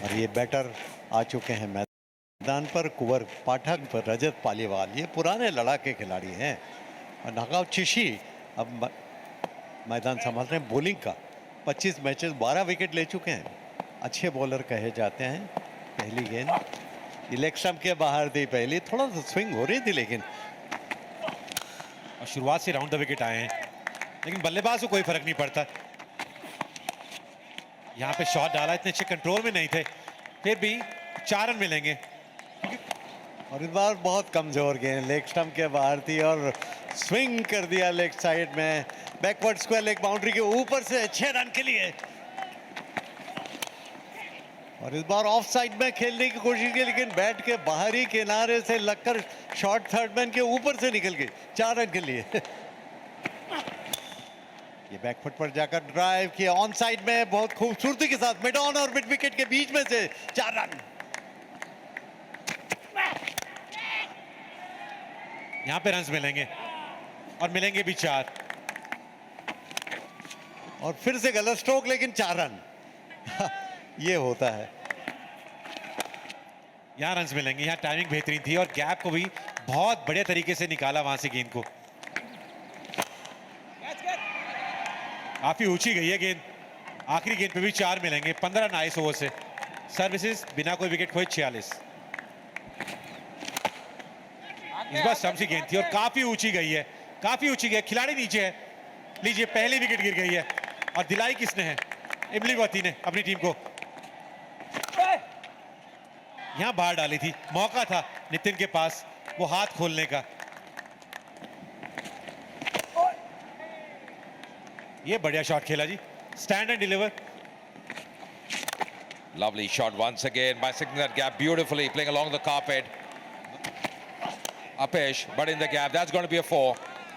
और ये बैटर आ चुके हैं मैदान पर, कुंवर पाठक पर रजत पालीवाल, ये पुराने लड़ाके खिलाड़ी हैं। और नागाव चिशी अब मैदान संभाल रहे हैं बॉलिंग का। 25 मैचेस 12 विकेट ले चुके हैं, अच्छे बॉलर कहे जाते हैं। पहली गेंद लेग स्टंप के बाहर थी, पहली थोड़ा सा स्विंग हो रही थी, लेकिन और शुरुआत से राउंड द विकेट आए हैं, लेकिन बल्लेबाज को कोई फर्क नहीं पड़ता। यहाँ पे शॉट डाला, इतने अच्छे कंट्रोल में नहीं थे, फिर भी 4 रन मिलेंगे। और इस बार बहुत कमजोर गेंद लेग स्टंप के बाहर थी और स्विंग कर दिया लेग साइड में, बैकवर्ड स्क्वायर लेग बाउंड्री के ऊपर से 6 रन के लिए। और इस बार ऑफ साइड में खेलने की कोशिश की, लेकिन बैट के बाहरी किनारे से लगकर शॉट थर्ड मैन के ऊपर से निकल गई। 4 रन के लिए। ये बैकफुट पर जाकर ड्राइव किया, ऑन साइड में बहुत खूबसूरती के साथ मिड ऑन और मिड विकेट के बीच में से 4 रन। यहाँ पे रन्स मिलेंगे और मिलेंगे भी 4। और फिर से गलत स्ट्रोक, लेकिन 4 रन। ये होता है। यहाँ रन्स मिलेंगे, यहाँ टाइमिंग बेहतरीन थी और गैप को भी बहुत बढ़िया तरीके से निकाला वहां से गेंद को। काफी ऊंची गई है गेंद, आखिरी गेंद पे भी 4 मिलेंगे। 15 रन आए इस ओवर से। सर्विसेज बिना कोई विकेट खोए 46। इस बार समसी गेंद थी और काफी ऊंची गई है, काफी ऊंची गई है। खिलाड़ी नीचे है, लीजिए पहली विकेट गिर गई है। और दिलाई किसने है? इमलीवती ने अपनी टीम को। यहां बाहर डाली थी, मौका था नितिन के पास वो हाथ खोलने का। ये बढ़िया शॉट खेला जी, stand and deliver. Lovely shot once again, bisecting that gap beautifully, playing along the carpet. Apesh, but in the gap, that's going to be a 4.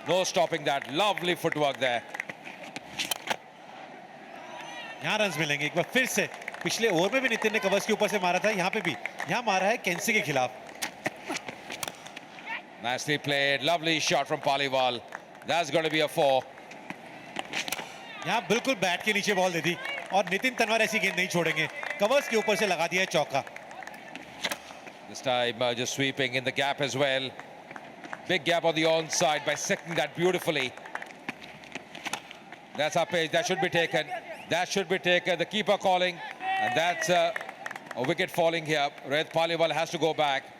No stopping that. Lovely footwork there. यहाँ runs मिलेंगे एक बार फिर से। पिछले over में भी नितिन ने covers के ऊपर से मारा था, यहाँ पे भी। यहाँ मारा है कैंसी के खिलाफ। Nicely played. Lovely shot from Paliwal. That's going to be a 4. यहाँ बिल्कुल बैट के नीचे बॉल दे दी और नितिन तनवर ऐसी गेंद नहीं छोड़ेंगे। कवर्स के ऊपर से लगा दिया है चौका। This time just sweeping in the gap as well. Big gap on the onside, bisecting that beautifully. That's Apesh. That should be taken. That should be taken. The keeper calling, and that's a wicket falling here. Rohit Paliwal has to go back.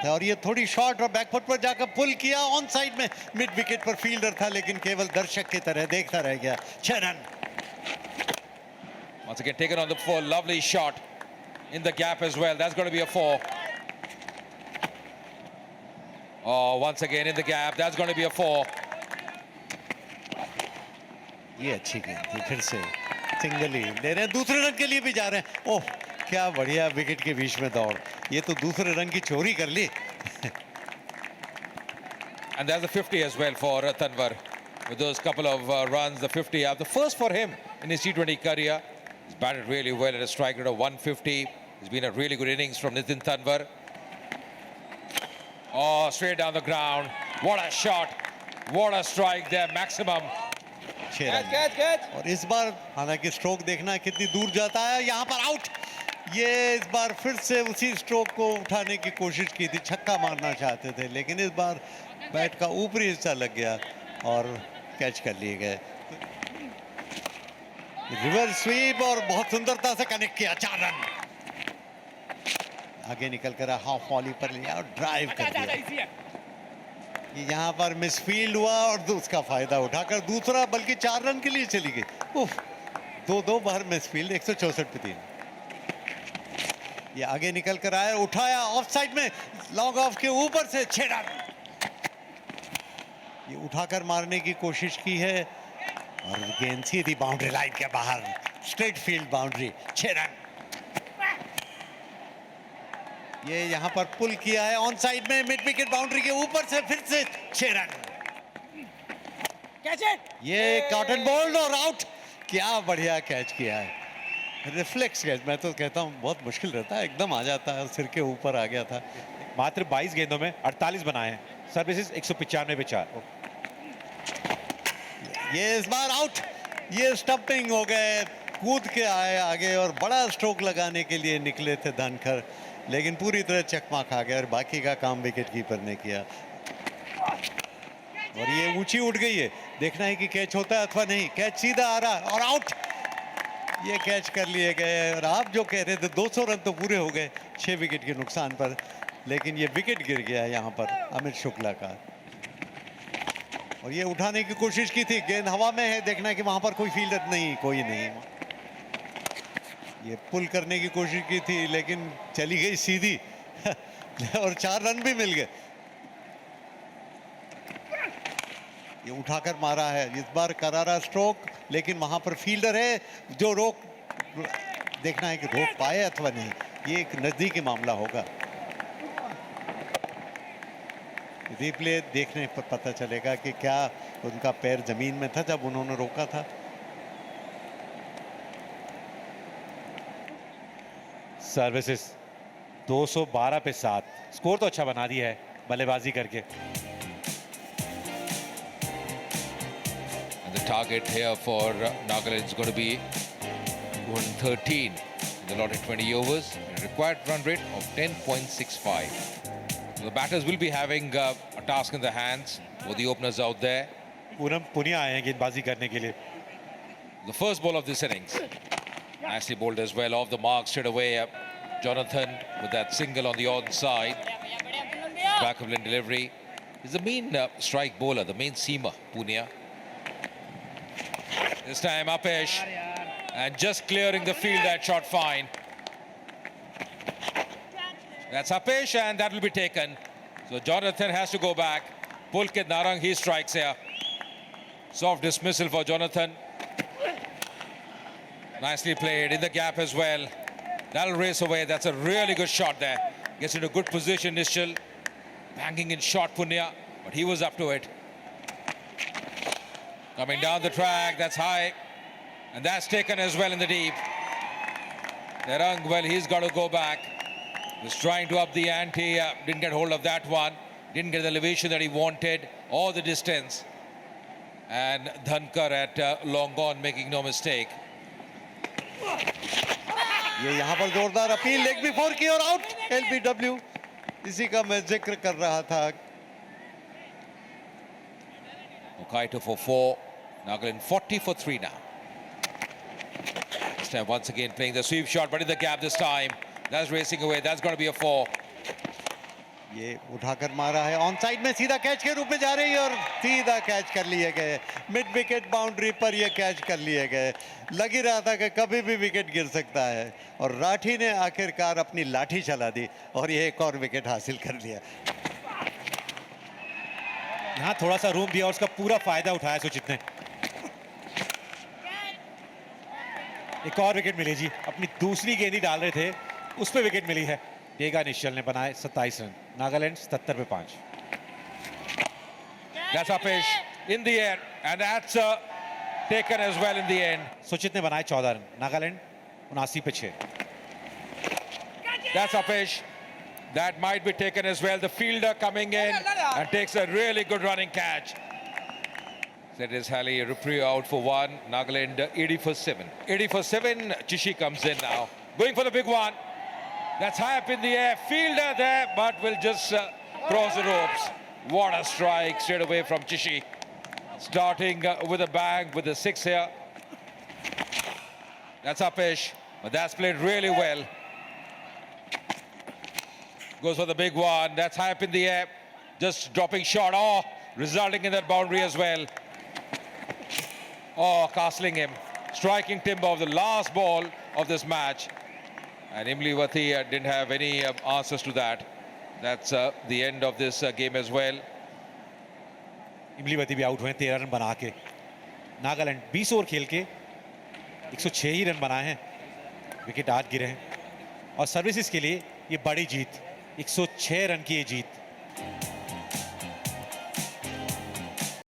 और ये थोड़ी shot और back foot पर जाकर पुल किया, on side में mid wicket पर fielder था, लेकिन केवल दर्शक की तरह देखता रह गया। 6 run. Once again taken on the full. Lovely shot in the gap as well. That's going to be a 4. Oh, once again in the gap. That's going to be a 4. ये अच्छी गेंद थी, फिर से सिंगल ही ले रहे हैं, दूसरे रन के लिए भी जा रहे हैं। ओह, क्या बढ़िया विकेट के बीच में दौड़, ये तो दूसरे रन की चोरी कर ली। And there's a 50 as well for Tanwar. With those couple of runs, the 50 the first for him in his T20 career. He's batted really well at a strike rate of 150. It's been a really good innings from Nitin Tanwar. Oh, straight down the ground. What a shot. What a strike there, maximum. और इस बार हालांकि stroke देखना कितनी दूर जाता है। यहाँ पर आउट। ये इस बार फिर से उसी स्ट्रोक को उठाने की कोशिश की थी, छक्का मारना चाहते थे, लेकिन इस बार बैट का ऊपरी हिस्सा लग गया और कैच कर लिए गए। रिवर्स स्वीप और बहुत सुंदरता से कनेक्ट किया। 4 रन। आगे निकल कर हाफ वॉली पर लिया और ड्राइव कर दिया। यहाँ पर मिसफील्ड हुआ और उसका फायदा उठाकर दूसरा, बल्कि 4 रन के लिए चली गई। उफ, 2 बार मिसफील्ड। 164 पे 3। ये आगे निकल कर आया, उठाया ऑफ साइड में, लॉन्ग ऑफ के ऊपर से 6 रन। ये उठाकर मारने की कोशिश की है और गेंद सीधी बाउंड्री लाइन के बाहर, स्ट्रेट फील्ड बाउंड्री। 6 रन। ये यहाँ पर पुल किया है, ऑन साइड में मिड विकेट बाउंड्री के ऊपर से फिर से 6 रन। ये कॉटन बॉल्ड और आउट। क्या बढ़िया कैच किया है, रिफ्लेक्स कैच। मैं तो कहता हूँ बहुत मुश्किल रहता है, एकदम आ जाता है, सिर के ऊपर आ गया था। मात्र 22 गेंदों में 48 बनाए हैं। सर्विसेज 195 पे 4। ये इस बार आउट। ये स्टंपिंग हो गए, कूद के आए आगे और बड़ा स्ट्रोक लगाने के लिए निकले थे धनखड़, लेकिन पूरी तरह चकमा खा गया और बाकी का काम विकेट कीपर ने किया। और ये ऊंची उठ गई है, देखना है कि कैच होता है अथवा नहीं। कैच सीधा आ रहा और आउट, ये कैच कर लिए गए। और आप जो कह रहे थे 200 रन तो पूरे हो गए 6 विकेट के नुकसान पर, लेकिन ये विकेट गिर गया यहाँ पर अमित शुक्ला का। और ये उठाने की कोशिश की थी, गेंद हवा में है, देखना है कि वहां पर कोई फील्डर नहीं, कोई नहीं। ये पुल करने की कोशिश की थी लेकिन चली गई सीधी और 4 रन भी मिल गए। ये उठाकर मारा है, इस बार करारा स्ट्रोक, लेकिन वहां पर फील्डर है जो रोक, देखना है कि रोक पाए अथवा नहीं। ये एक नजदीकी मामला होगा, रिप्ले देखने पर पता चलेगा कि क्या उनका पैर जमीन में था जब उन्होंने रोका था। सर्विसेज 212 पे 7, स्कोर तो अच्छा बना दिया है बल्लेबाजी करके। And the target here for Nagaland is going to be 113 in the allotted 20 overs and a required run rate of 10.65. So the batters will be having a task in their hands with the openers out there. Poonam Punia आए हैं गेंदबाजी करने के लिए। The first ball of this innings. Nicely bowled as well, off the mark straight away. Jonathan with that single on the onside. Back of line delivery. He's the main strike bowler, the main seamer, Punia. This time Apesh, and just clearing the field, that shot fine. That's Apesh, and that will be taken. So Jonathan has to go back. Pulkit Narang, he strikes here. Soft dismissal for Jonathan. Nicely played in the gap as well. That'll race away. That's a really good shot there. Gets into good position, Nishal. Banging in shot, Punya, but he was up to it. Coming down the track, that's high. And that's taken as well in the deep. Narang, well, he's got to go back. Was trying to up the ante, didn't get hold of that one. Didn't get the elevation that he wanted or the distance. And Dhankar at long on, making no mistake. ये यहाँ पर जोरदार appeal, leg भी 4 की और out. LBW, इसी का मैं जिक्र कर रहा था। Okaito for 4. Nagaland 40 for 3 now. This time once again playing the sweep shot, but in the gap this time. That's racing away. That's going to be a 4. ये उठाकर मारा है, ऑन साइड में सीधा कैच के रूप में जा रही है और सीधा कैच कर लिए गए। मिड विकेट बाउंड्री पर ये कैच कर लिए गए। लग ही रहा था कि कभी भी विकेट गिर सकता है और राठी ने आखिरकार अपनी लाठी चला दी और ये एक और विकेट हासिल कर लिया। यहाँ थोड़ा सा रूम दिया और उसका पूरा फायदा उठाया सुचित ने। एक और विकेट मिली जी, अपनी दूसरी गेंद ही डाल रहे थे, उस पे विकेट मिली है। डेगा निश्चल ने बनाए 27 रन, नागालैंड 77 पे 5। That's Apesh in the air, and that's taken as well in the end. सुचित ने बनाए 14 रन, नागालैंड 79 पे 6। That's Apesh. That might be taken as well. The fielder coming in and takes a really good running catch. That is Halley Rupri out for 1. Nagaland 80 for 7. 80 for 7. Chishi comes in now. Going for the big one. That's high up in the air. Fielder there, but will just cross the ropes. What a strike straight away from Chishi. Starting with a bang with the 6 here. That's Apesh. But that's played really well. Goes for the big one. That's high up in the air. Just dropping shot. Oh, resulting in that boundary as well. Oh, castling him. Striking timber of the last ball of this match. And Imli Vathi didn't have any answers to that. That's the end of this game as well. इमलीवती भी out हुए 13 run बना के। Nagaland 20 over खेल के 106 ही run बनाए हैं, wicket 8 गिरे हैं और सर्विसेज के लिए ये बड़ी जीत, 106 रन की ये जीत।